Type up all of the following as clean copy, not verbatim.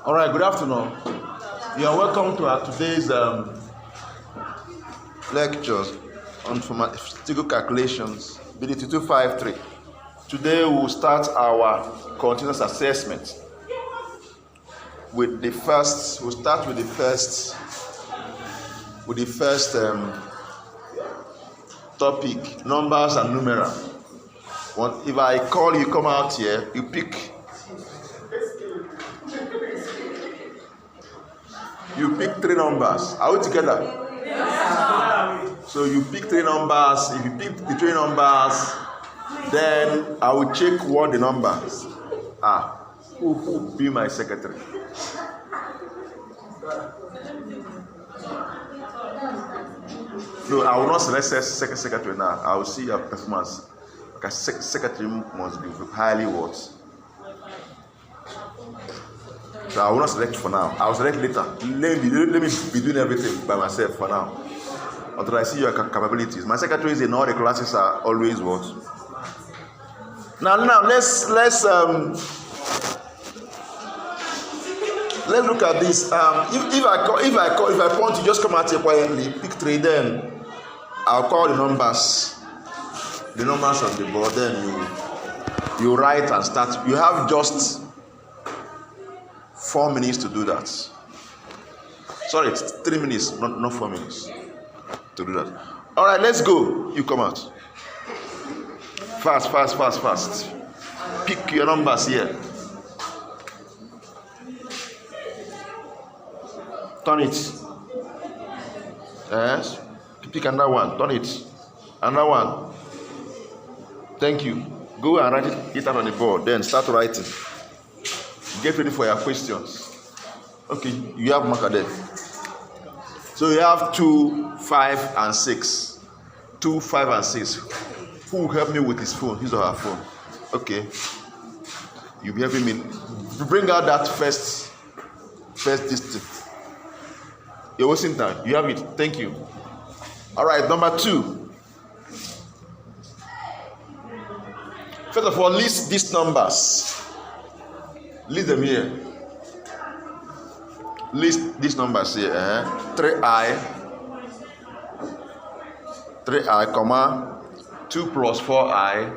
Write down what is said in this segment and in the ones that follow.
All right, good afternoon. You are welcome to our today's lectures on pharmaceutical calculations, BD 2253. Today we will start our continuous assessment with the first. We'll start with the first topic: numbers and numerals. If I call you, come out here. You pick. You pick three numbers. Are we together? Yes. So you pick three numbers. If you pick the three numbers, then I will check what the numbers are. Who will be my secretary? No, I will not select secretary now. I will see your performance. Because secretary must be highly what? So I will not select for now. I will select later. Let me be doing everything by myself for now. Until I see your capabilities. My secretaries in all the classes are always what? Now let's look at this. If I point you, just come out here quietly, pick three, then I'll call the numbers on the board. Then you write and start. You have just 4 minutes to do that. Sorry, it's 3 minutes, not 4 minutes to do that. All right, let's go. You come out. Fast. Pick your numbers here. Turn it. Yes. Pick another one. Turn it. Another one. Thank you. Go and write it out on the board. Then start writing. Get ready for your questions. Okay, you have marker there. So you have 2, 5, and 6. 2, 5, and 6. Who will help me with his phone? His or her phone. Okay. You'll be helping me. Bring out that first district. You're wasting time. You have it. Thank you. All right, number 2. First of all, list these numbers. List them here. List these numbers here. 3i, comma 2 plus 4i,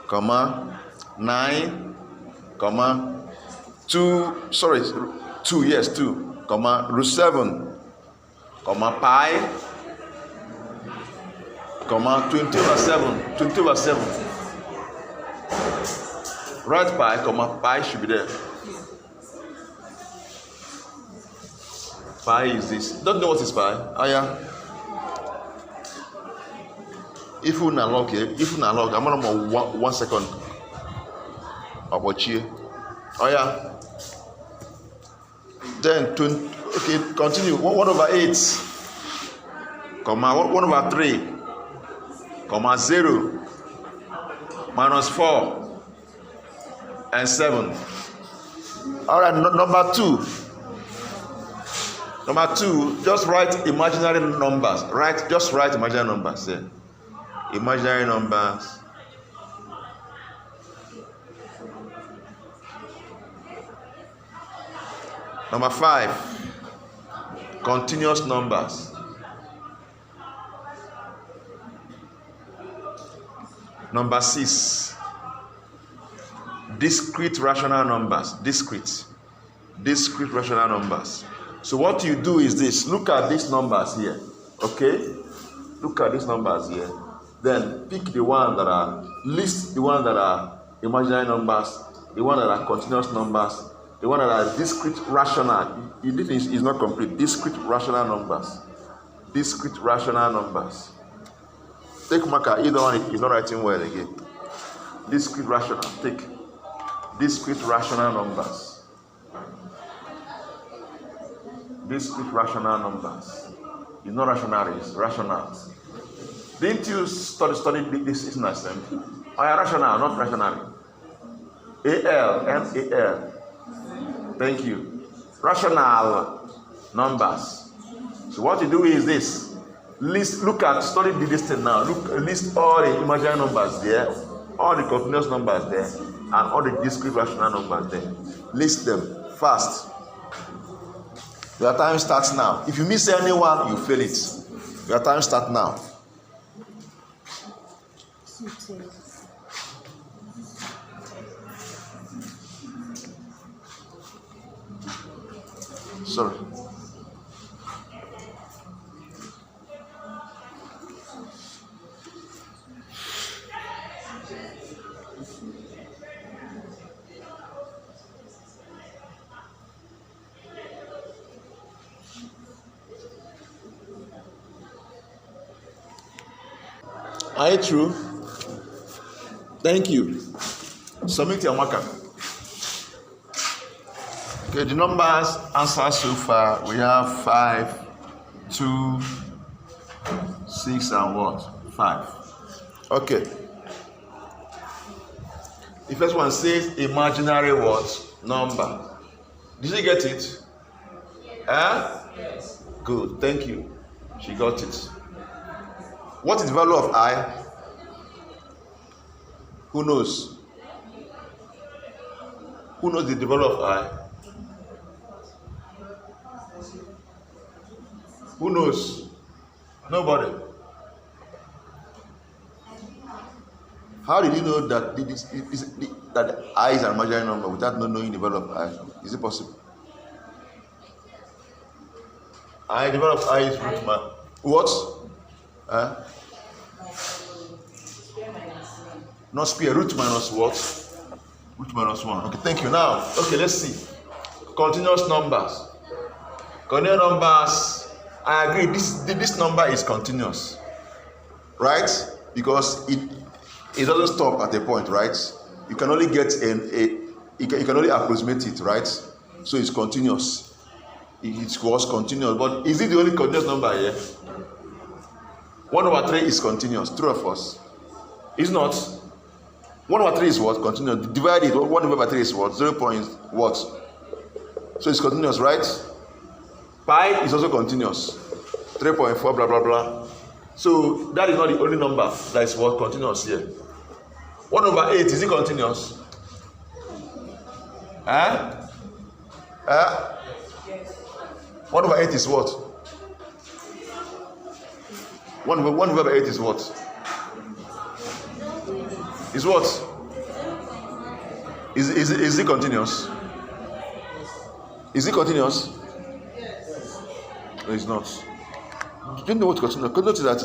comma 9, comma 2. Sorry, 2. Yes, 2, comma root 7, comma pi, comma 20/7. 20/7. Write pi, comma pi should be there. Pi is this. Don't know what is pi? Oh yeah. If you unlock here, I'm gonna 1 second. About here. Oh yeah. Then okay, continue. 1/8, comma 1/3, comma 0, minus 4. And 7. All right, number 2. Number 2, just write imaginary numbers. Just write imaginary numbers here. Imaginary numbers. Number 5, continuous numbers. Number 6, discrete rational numbers. Discrete rational numbers. So what you do is this. Look at these numbers here. Okay? Look at these numbers here. Then pick the one that are, list the one that are imaginary numbers, the one that are continuous numbers, the one that are discrete rational. This is not complete. Discrete rational numbers. Discrete rational numbers. Take marker. Either one is not writing well again. Discrete rational. Take discrete rational numbers. Discrete rational numbers. It's not rational, it's rationals. Didn't you study this in assembly? Oh, yeah, rational, not rational. A-L. Thank you. Rational numbers. So what you do is this. Study this thing now. List all the imaginary numbers there, all the continuous numbers there. and all the discrete rational numbers there. List them fast. Your time starts now. If you miss anyone, you fail it. Your time starts now. Sorry. Are you true? Thank you. Submit your marker. Okay, the numbers answered so far, we have 5, 2, 6, and what? 5. Okay. The first one says imaginary what? Number. Did you get it? Yes. Good, thank you. She got it. What is the value of I? Who knows? Who knows the value of I? Who knows? Nobody. How did you know that that I is an imaginary number without not knowing the value of I? Is it possible? The value of I is root minus what? Not square, root minus what? Root minus 1. Okay, thank you. Now, okay, let's see. Continuous numbers. Continuous numbers. I agree. This number is continuous, right? Because it doesn't stop at a point, right? You can only get you can only approximate it, right? So it's continuous. It was continuous, but is it the only continuous number here? 1/3 is continuous. True or false? It's not. 1/3 is what? Continuous. Divided. 1/3 is what? 0. What? So it's continuous, right? Pi is also continuous. 3.4 blah blah blah. So that is not the only number that is what? Continuous here. 1/8 is it continuous? 1/8 is what? 1/8 is what? Is what? Is it continuous? Is it continuous? No, it's not. You don't know what continuous. Continuous is that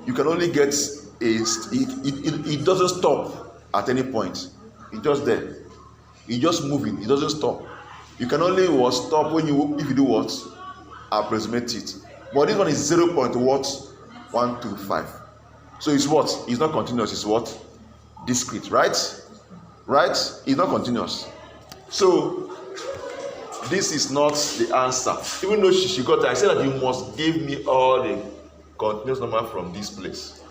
you can only get it doesn't stop at any point. It's just there. It's just moving. It doesn't stop. You can only stop when if you do what? Approximate it. But this one is 0.125. So it's what? It's not continuous. It's what? Discrete, right? Right? It's not continuous. So this is not the answer. Even though she got it, I said that you must give me all the continuous number from this place.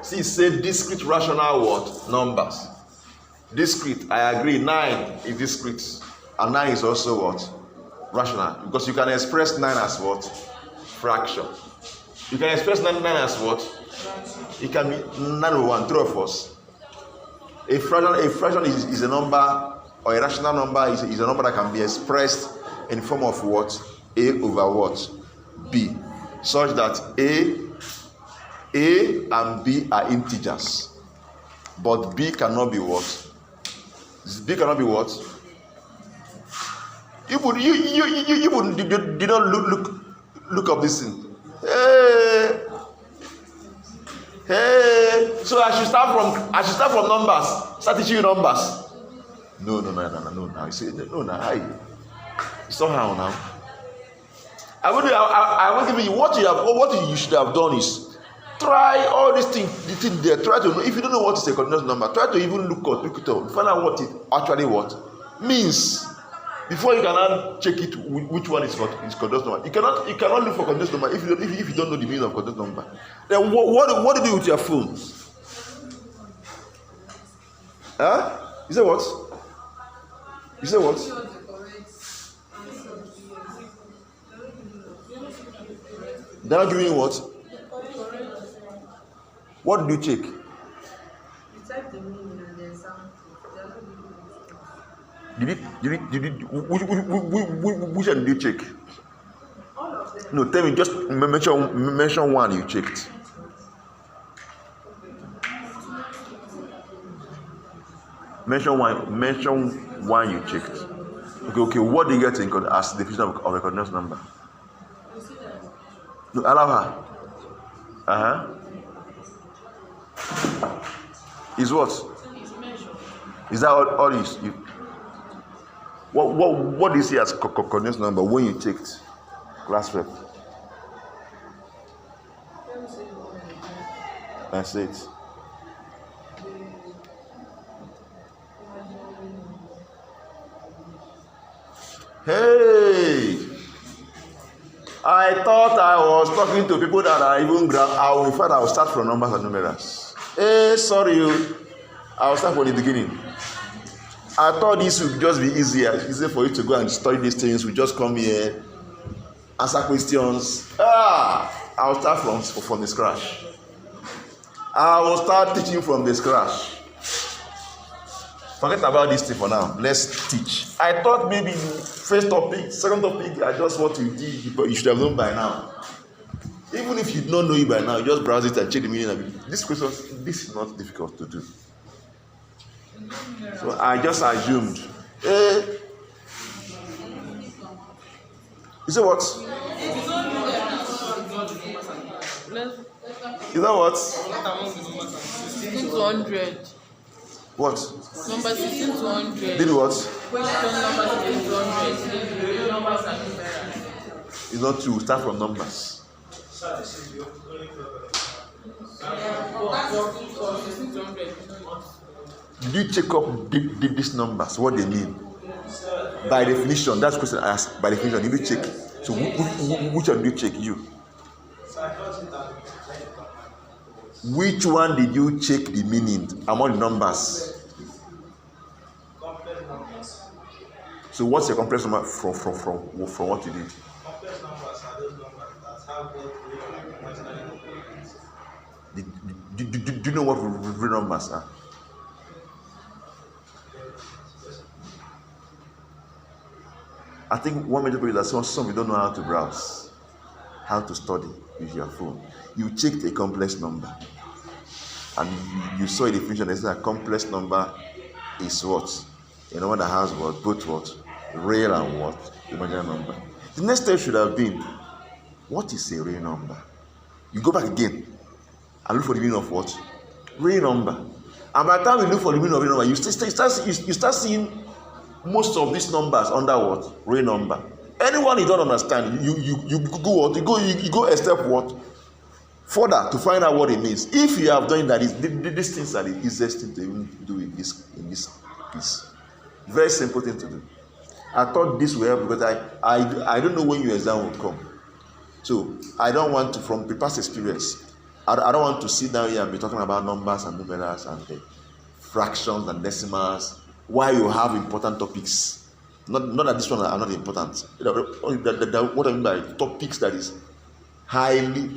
See, it said discrete rational what? Numbers. Discrete, I agree. 9 is discrete. And 9 is also what? Rational. Because you can express 9 as what? Fraction. You can express 9 as what? It can be 9/1, true or false. A fraction is a number, or a rational number is a number that can be expressed in form of what? A over what? B. Such that A and B are integers. But B cannot be what? B cannot be what? You did not look up this thing. Hey, so I should start from numbers. Start teaching you numbers. No. You say no. Somehow now. I will give you what you should have done is try all these things. The thing there. Try to know if you don't know what is a continuous number. Try to even look it up. Find out what it actually means. Before you can check it, which one is continuous number. You cannot look for continuous number if you don't know the meaning of continuous number. Then what do you do with your phone? You say what? You say what? They're not giving you what? What did you check? Which one did you check? No, tell me, just mention one you checked. Mention one you checked. Okay, what do you get as the definition of a continuous number? No, allow her. Is what? Is that all you what do you see as continuous number when you checked class rep? That's it. Hey, I thought I was talking to people that are even in fact I will start from numbers and numerals. Hey, sorry, I will start from the beginning. I thought this would just be easier for you to go and study these things. We just come here, answer questions. I will start from the scratch. I will start teaching from the scratch. Forget about this thing for now. Let's teach. I thought maybe first topic, second topic, I just want to teach, but you should have known by now. Even if you don't know it by now, you just browse it and check the meaning of it. This is not difficult to do. So I just assumed. You say what? You know what? 16 to 100. What? Number 16 to 100. Did what? Question number 16 to 100. Numbers and numerals. It's not true. Start from numbers. Did you check up these numbers? What they mean? By definition, that's the question I asked. By definition, did you check? So which one did you check? You. Which one did you check the meaning among the numbers? So what's your complex number from what you did? Complex numbers are those numbers that have both real and imaginary components. Do you know what real numbers are? I think one major problem is that some people don't know how to browse, how to study with your phone. You checked a complex number, and you saw a definition that says a complex number is what? A number that has what? Both what? Real and what? Imaginary number. The next step should have been, what is a real number? You go back again and look for the meaning of what? Real number. And by the time you look for the meaning of real number, you start seeing most of these numbers under what? Real number. Anyone you don't understand, you go what? You go a step what? Further to find out what it means. If you have done that, these things are the easiest thing to even do in this piece. Very simple thing to do. I thought this will help because I don't know when your exam will come. So I don't want to, from past experience, I don't want to sit down here and be talking about numbers and numerals and fractions and decimals while you have important topics. Not that this one are not important. What I mean by topics that is highly,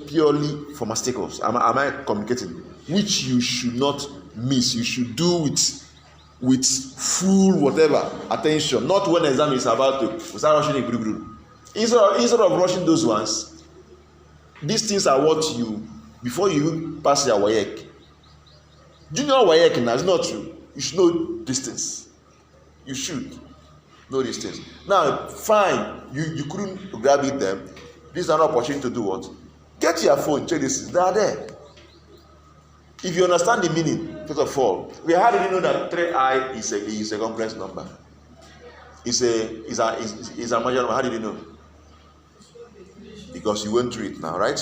purely pharmaceuticals. Am I communicating? Which you should not miss. You should do with full whatever attention. Not when the exam is about to start rushing a group. Instead of rushing those ones, these things are what you, before you pass your WAEC. Do you know WAEC now? It's not true. You should know these things. You should know these things. Now, fine, you couldn't grab it then. This is an opportunity to do what? Get your phone, check this. They are there. If you understand the meaning, first of all, how do you know that 3i is a complex number? It's a major number. How did you know? Because you went through it now, right?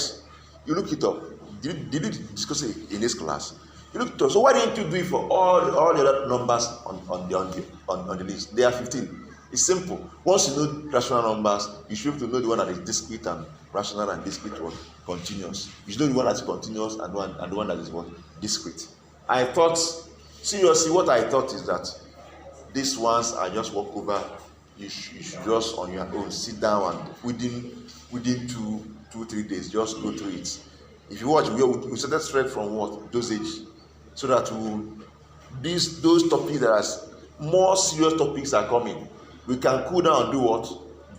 You look it up. Did you discuss it in this class? You look it up. So why didn't you do it for all the other numbers on the list? There are 15. It's simple. Once you know rational numbers, you should have to know the one that is discrete and rational and discrete one continuous. You should know the one that is continuous and the one that is what? Discrete. I thought, seriously, what I thought is that these ones I just walk over. You should just on your own sit down and within 2-3 days just go through it. If you watch, we started straight from what? Dosage, so that those topics that more serious topics are coming, we can cool down and do what?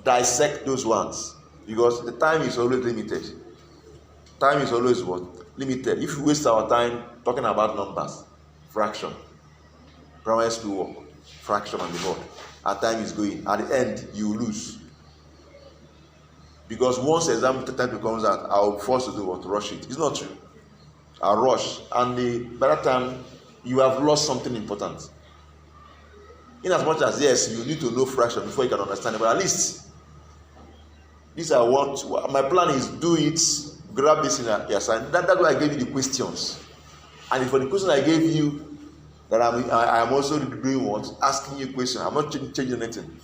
Dissect those ones, because the time is always limited. Time is always what? Limited. If we waste our time talking about numbers, fraction, primary school work, fraction on the board, our time is going. At the end, you lose. Because once exam time becomes out, I'll be forced to do what? Rush it. It's not true. I'll rush, and by that time, you have lost something important. In as much as, yes, you need to know fraction before you can understand it, but at least, this I want. My plan is do it, grab this in your assignment. That's why I gave you the questions. And for the question I gave you, that I am also doing what? Asking you a question. I'm not changing anything.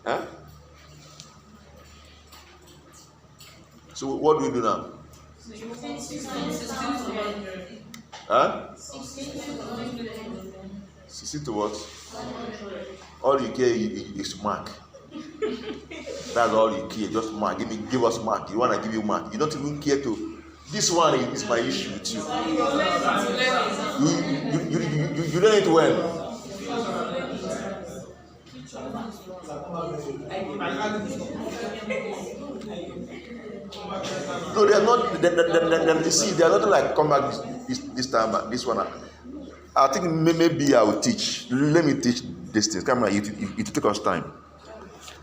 Huh? So what do we do now? 16 to 100. Huh? 16 to what? All you care is mark. That's all you care. Just mark. Give us mark. You want to give you mark. You don't even care to. This one is my issue with you. You learn it well. No, they are not. You see, they are not like come back this time. But this one, I think maybe I will teach. Let me teach these things. Come on, it take us time.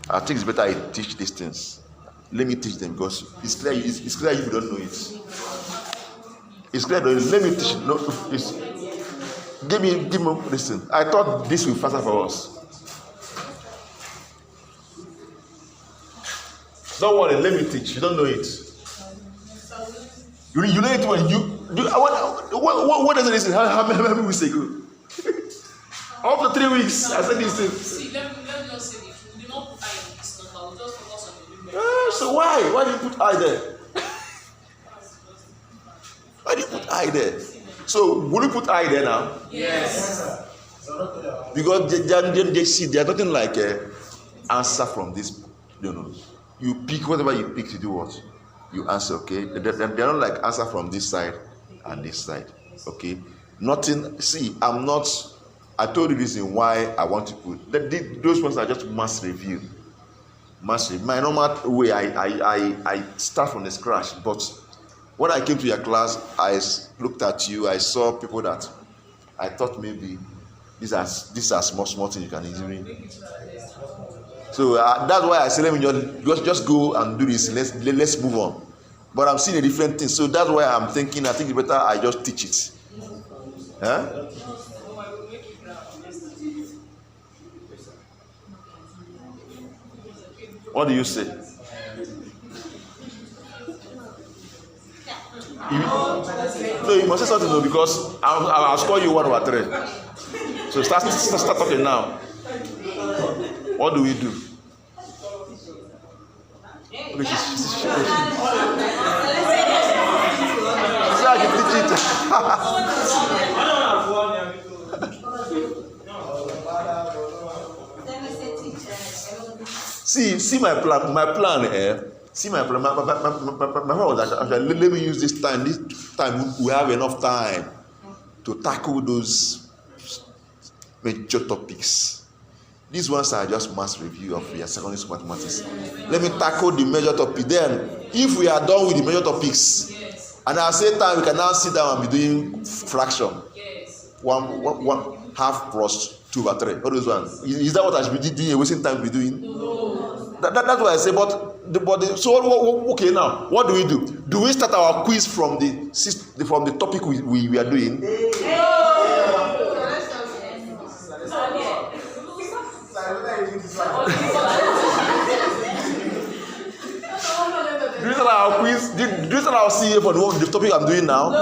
I think it's better I teach these things. Let me teach them, because it's clear. It's clear if you don't know it. It's clear. Let me teach. No, give me. Listen. I thought this will be faster for us. Don't worry. Let me teach. You don't know it. You know it when you. What does it listen? How many weeks ago? After 3 weeks, I said this thing. See, let me just say this. We do not put I in this number. We just focus on the number. So why? Why do you put I there? Why do you put I there? So will you put I there now? Yes. Because they see there's nothing like a answer from this. You pick whatever you pick to do what? You answer, okay? They're not like answer from this side and this side, okay? Nothing. See, I'm not. I told you this in why I want to put. Those ones are just mass review. Mass review. My normal way, I start from the scratch. But when I came to your class, I looked at you. I saw people that I thought maybe these are small things you can easily. So that's why I say let me just go and do this. Let's move on. But I'm seeing a different thing. So that's why I'm thinking. I think it's better I just teach it. Huh? What do you say? No, you must say something though, because I'll score you 1/3. So start talking now. What do we do? Okay, she's I can teach it. See my plan. My plan. See my plan. My plan was actually let me use this time. This time we have enough time to tackle those major topics. These ones are just mass review of your secondary school mathematics. Let me tackle the major topic. Then, if we are done with the major topics, and at the same time we can now sit down and be doing fraction. One half plus 2/3. All those ones. Is that what I should be doing? Wasting time to be doing? No. That's what I say. But so okay now. What do we do? Do we start our quiz from the topic we are doing? Do you start our quiz? Do you start our CA for the topic I'm doing now? No.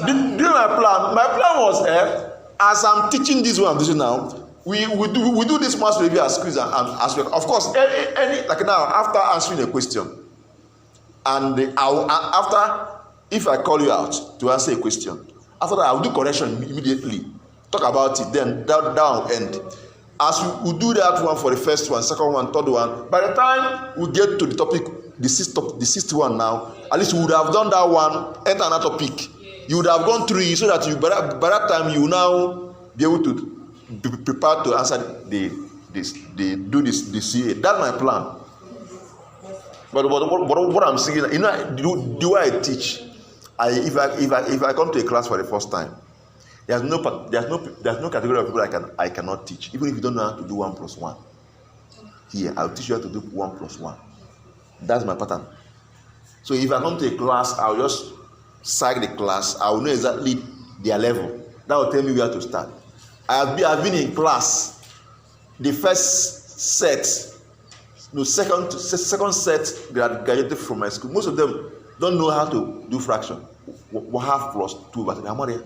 Do you know my plan? My plan was as I'm teaching this one I'm teaching now. We do this mass review as quiz and as well. Of course, any like now after answering a question, and after if I call you out to answer a question, after that I will do correction immediately. Talk about it, then that will end. As we do that one for the first one, second one, third one, by the time we get to the topic, the sixth one now, at least we would have done that one, enter another topic. You would have gone through it so that by that time you now be able to be prepared to answer the CA. That's my plan. But what I'm saying, you know, do I teach? If I come to a class for the first time, there's no category of people I cannot teach. Even if you don't know how to do 1 plus 1, here I'll teach you how to do 1 plus 1. That's my pattern. So if I come to a class, I'll just psych the class. I will know exactly their level. That will tell me where to start. I've been in class. The first set, no, second set graduated from my school. Most of them don't know how to do fraction. Half plus 2 over 3. I'm not there.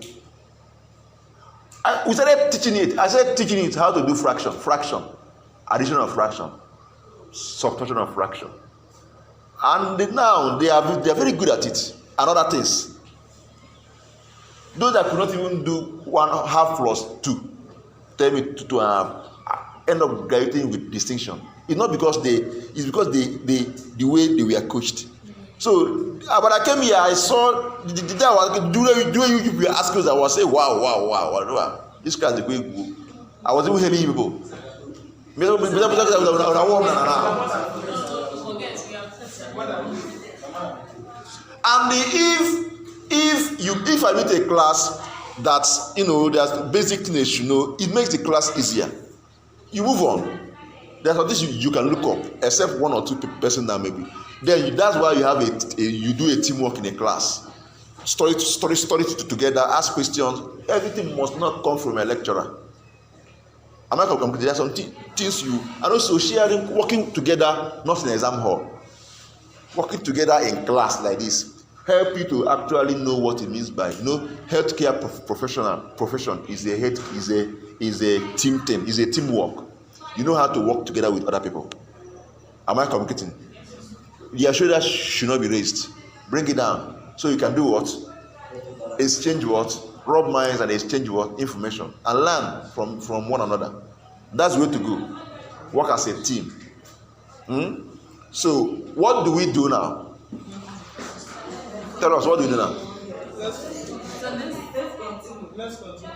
We started teaching it. I started teaching it how to do fraction, addition of fraction, subtraction of fraction. And now they are very good at it. And other things. Those that could not even do 1/2 plus 2, tell me 2.5, end up graduating with distinction. It's not because it's because the way they were coached. So, but I came here, I saw the way you were asking us, I was saying, wow. This guy is going. I was even hearing people. And if I meet a class that, you know, there's basic things, you know, it makes the class easier. You move on. There's some things you can look up, except 1 or 2 person that maybe. Then that's why you have you do a teamwork in a class. Story together, ask questions. Everything must not come from a lecturer. I'm not going to there are some things and also sharing, working together, not in an exam hall. Working together in class like this help you to actually know what it means by, you know, healthcare profession is a team thing, is a teamwork. You know how to work together with other people. Am I communicating? Your shoulders should not be raised. Bring it down so you can do what? Exchange what? Rub minds and exchange what? Information and learn from one another. That's the way to go. Work as a team. So what do we do now? Tell us, what do we do now? Let's continue.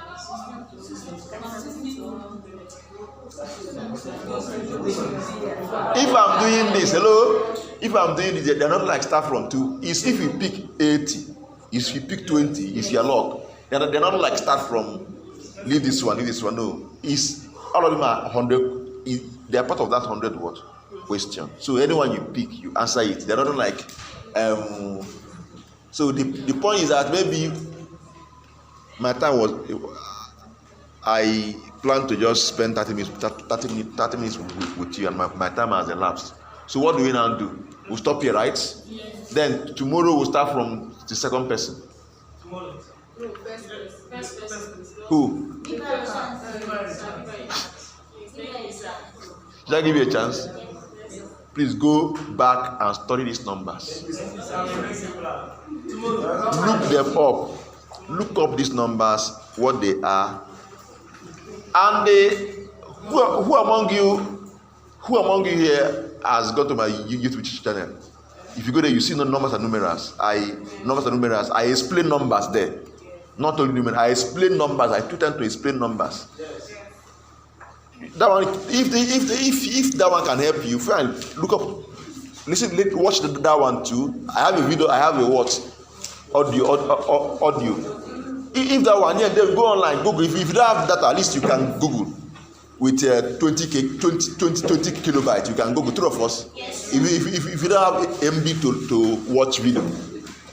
If I'm doing this, if I'm doing this, they're not like start from 2. It's if you pick 80, if you pick 20, it's your luck. They're not like start from leave this one. No, it's all of them are 100. They are part of that 100 what question. So anyone you pick, you answer it. They're not like. So the point is that maybe my time was. I plan to just spend 30 minutes with you, and my time has elapsed. So what do we now do? We'll stop here, right? Yes. Then tomorrow we'll start from the second person. Tomorrow. First person. Who? Should I give you a chance? Please go back and study these numbers. Look them up. Look up these numbers, what they are. And who among you here has gone to my YouTube channel? If you go there, you see numbers and numerals. I explain numbers there. Not only numerals, I explain numbers. I took time to explain numbers. That one, if that one can help you, fine. Look up, listen, watch that one too. I have a video. I have a what? Audio. If that one, yeah, then go online, Google. If you don't have data, at least you can Google with 20 kilobytes. You can Google, 3 of us. Yes. If you don't have MB to watch video,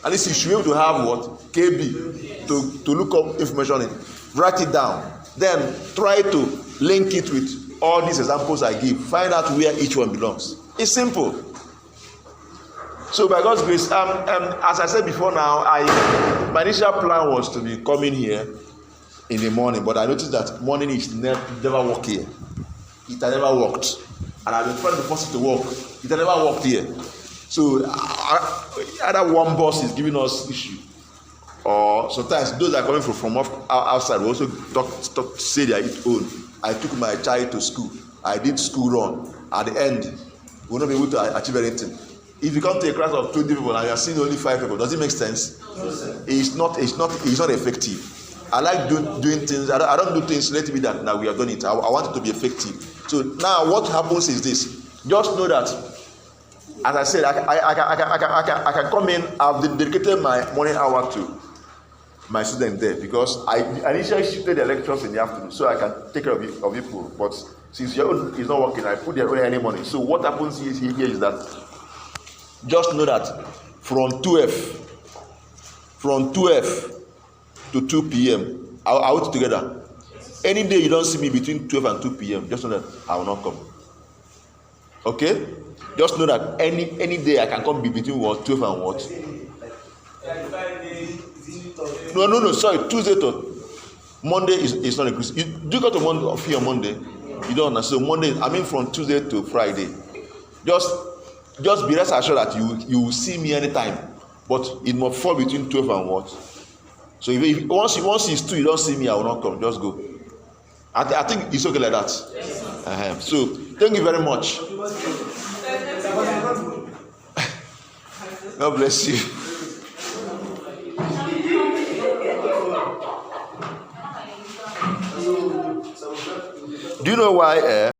at least you should be able to have what? KB to look up information in. Write it down. Then try to link it with all these examples I give. Find out where each one belongs. It's simple. So by God's grace, as I said before now, my initial plan was to be coming here in the morning, but I noticed that morning is never work here. It had never worked. And I've been trying to force it to work. It had never worked here. So either one boss is giving us issue, or sometimes those that are coming from outside will also say their own. I took my child to school. I did school run. At the end, we will not be able to achieve anything. If you come to a class of 20 people and you are seeing only 5 people, does it make sense? No, it's not effective. I like doing things. I don't do things. Let me that now we have done it. I want it to be effective. So now what happens is this. Just know that, as I said, I can come in. I've dedicated my morning hour to my student there because I initially shifted the lectures in the afternoon so I can take care of people. But since your own is not working, I put their own early morning. So what happens here is that just know that from 12 to 2 p.m. I will together. Any day you don't see me between 12 and 2 p.m. just know that I will not come. Okay? Just know that any day I can come between what 12 and what. No. Sorry, Tuesday to Monday is not inclusive. You do go to Monday or free on Monday. You don't understand. So Monday, I mean from Tuesday to Friday. Just be rest assured that you will see me anytime, but it must fall between 12 and what. So if once it's 2, you don't see me, I will not come. Just go. I think it's okay like that. So thank you very much. God bless you. Do you know why?